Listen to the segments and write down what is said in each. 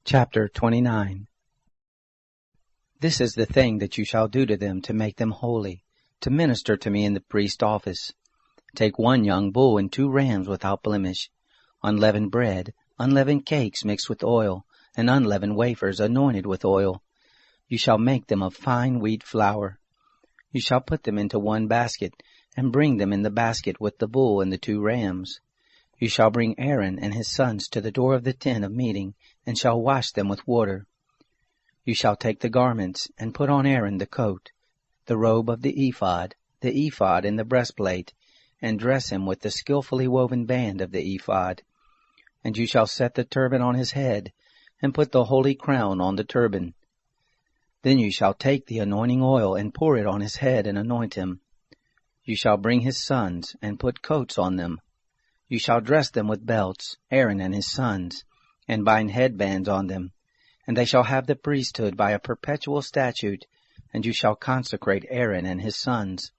Chapter 29. This is the thing that you shall do to them to make them holy, to minister to me in the priest's office. Take 1 young bull and 2 rams without blemish, unleavened bread, unleavened cakes mixed with oil, and unleavened wafers anointed with oil. You shall make them of fine wheat flour. You shall put them into 1 basket, and bring them in the basket with the bull and the 2 rams. You shall bring Aaron and his sons to the door of the tent of meeting, and shall wash them with water. You shall take the garments, and put on Aaron the coat, the robe of the ephod and the breastplate, and dress him with the skillfully woven band of the ephod. And you shall set the turban on his head, and put the holy crown on the turban. Then you shall take the anointing oil, and pour it on his head, and anoint him. You shall bring his sons, and put coats on them. You shall dress them with belts, Aaron and his sons, and bind headbands on them. And they shall have the priesthood by a perpetual statute, and you shall consecrate Aaron and his sons.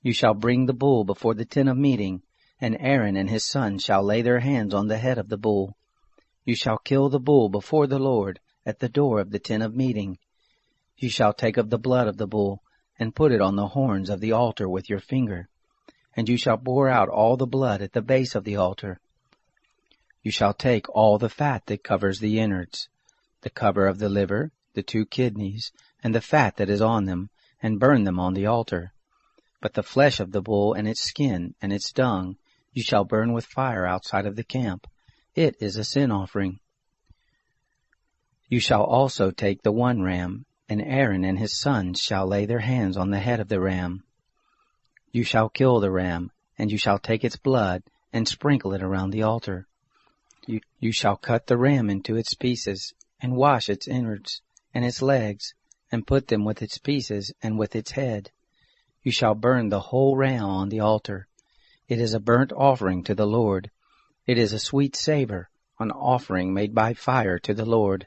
You shall bring the bull before the tent of meeting, and Aaron and his sons shall lay their hands on the head of the bull. You shall kill the bull before the Lord at the door of the tent of meeting. You shall take of the blood of the bull, and put it on the horns of the altar with your finger. And you shall pour out all the blood at the base of the altar. You shall take all the fat that covers the innards, the cover of the liver, the 2 kidneys, and the fat that is on them, and burn them on the altar. But the flesh of the bull and its skin and its dung you shall burn with fire outside of the camp. It is a sin offering. You shall also take the 1 ram, and Aaron and his sons shall lay their hands on the head of the ram. You shall kill the ram, and you shall take its blood, and sprinkle it around the altar. You shall cut the ram into its pieces, and wash its innards, and its legs, and put them with its pieces, and with its head. You shall burn the whole ram on the altar. It is a burnt offering to the Lord. It is a sweet savor, an offering made by fire to the Lord.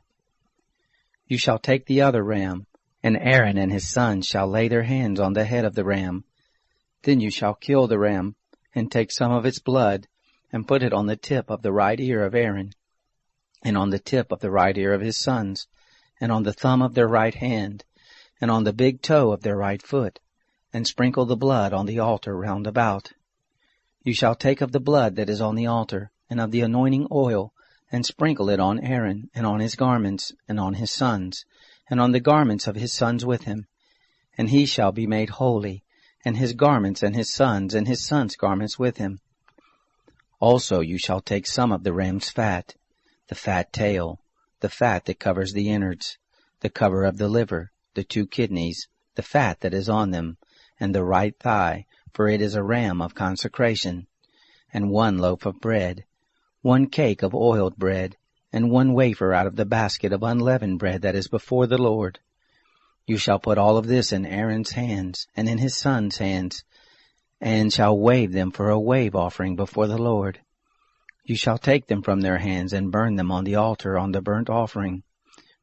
You shall take the other ram, and Aaron and his sons shall lay their hands on the head of the ram. Then you shall kill the ram, and take some of its blood, and put it on the tip of the right ear of Aaron, and on the tip of the right ear of his sons, and on the thumb of their right hand, and on the big toe of their right foot, and sprinkle the blood on the altar round about. You shall take of the blood that is on the altar, and of the anointing oil, and sprinkle it on Aaron, and on his garments, and on his sons, and on the garments of his sons with him. And he shall be made holy, and his garments and his sons' garments with him. Also you shall take some of the ram's fat, the fat tail, the fat that covers the innards, the cover of the liver, the 2 kidneys, the fat that is on them, and the right thigh, for it is a ram of consecration, and 1 loaf of bread, 1 cake of oiled bread, and 1 wafer out of the basket of unleavened bread that is before the Lord. You shall put all of this in Aaron's hands, and in his sons' hands, and shall wave them for a wave offering before the Lord. You shall take them from their hands, and burn them on the altar on the burnt offering,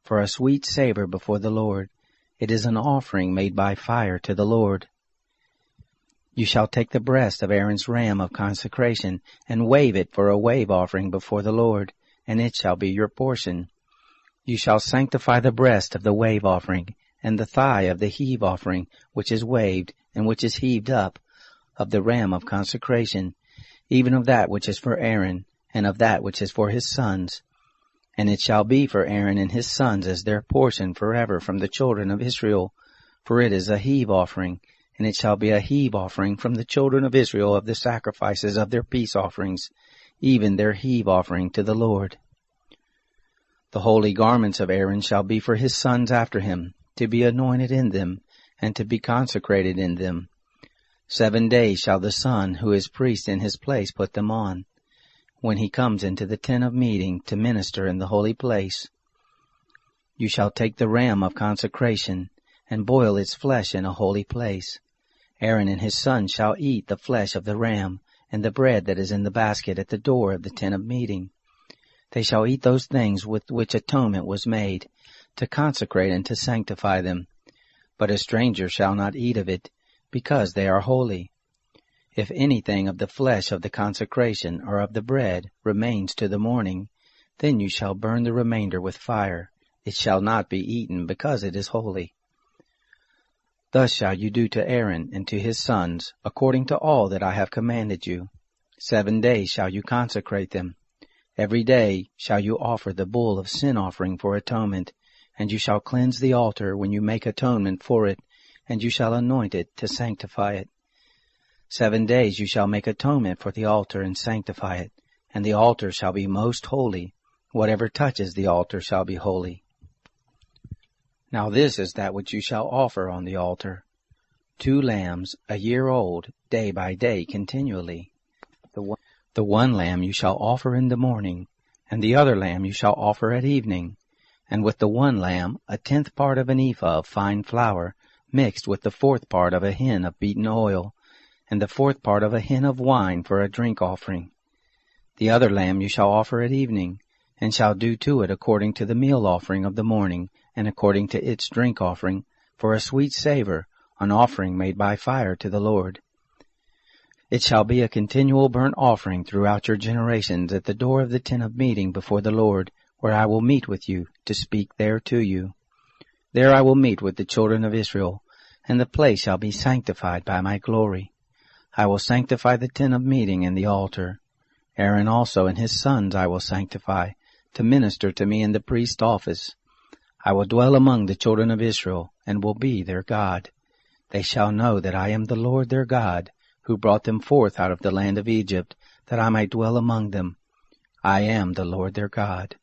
for a sweet savor before the Lord. It is an offering made by fire to the Lord. You shall take the breast of Aaron's ram of consecration, and wave it for a wave offering before the Lord, and it shall be your portion. You shall sanctify the breast of the wave offering, and the thigh of the heave offering, which is waved, and which is heaved up, of the ram of consecration, even of that which is for Aaron, and of that which is for his sons. And it shall be for Aaron and his sons as their portion forever from the children of Israel, for it is a heave offering, and it shall be a heave offering from the children of Israel of the sacrifices of their peace offerings, even their heave offering to the Lord. The holy garments of Aaron shall be for his sons after him, to be anointed in them, and to be consecrated in them. 7 days shall the son who is priest in his place put them on, when he comes into the tent of meeting to minister in the holy place. You shall take the ram of consecration, and boil its flesh in a holy place. Aaron and his sons shall eat the flesh of the ram, and the bread that is in the basket at the door of the tent of meeting. They shall eat those things with which atonement was made, to consecrate and to sanctify them. But a stranger shall not eat of it, because they are holy. If anything of the flesh of the consecration or of the bread remains to the morning, Then you shall burn the remainder with fire. It shall not be eaten, because it is holy. Thus shall you do to Aaron and to his sons, according to all that I have commanded you. 7 days shall you consecrate them. Every day shall you offer the bull of sin offering for atonement, and you shall cleanse the altar when you make atonement for it, and you shall anoint it to sanctify it. 7 days you shall make atonement for the altar and sanctify it, and the altar shall be most holy. Whatever touches the altar shall be holy. Now this is that which you shall offer on the altar: 2 lambs, a year old, day by day continually. The one lamb you shall offer in the morning, and the other lamb you shall offer at evening. And with the one lamb 1/10 part of an ephah of fine flour, mixed with the 4th part of a hin of beaten oil, and the 4th part of a hin of wine for a drink offering. The other lamb you shall offer at evening, and shall do to it according to the meal offering of the morning, and according to its drink offering, for a sweet savor, an offering made by fire to the Lord. It shall be a continual burnt offering throughout your generations at the door of the tent of meeting before the Lord, where I will meet with you, to speak there to you. There I will meet with the children of Israel, and the place shall be sanctified by my glory. I will sanctify the tent of meeting and the altar. Aaron also and his sons I will sanctify, to minister to me in the priest's office. I will dwell among the children of Israel, and will be their God. They shall know that I am the Lord their God, who brought them forth out of the land of Egypt, that I might dwell among them. I am the Lord their God.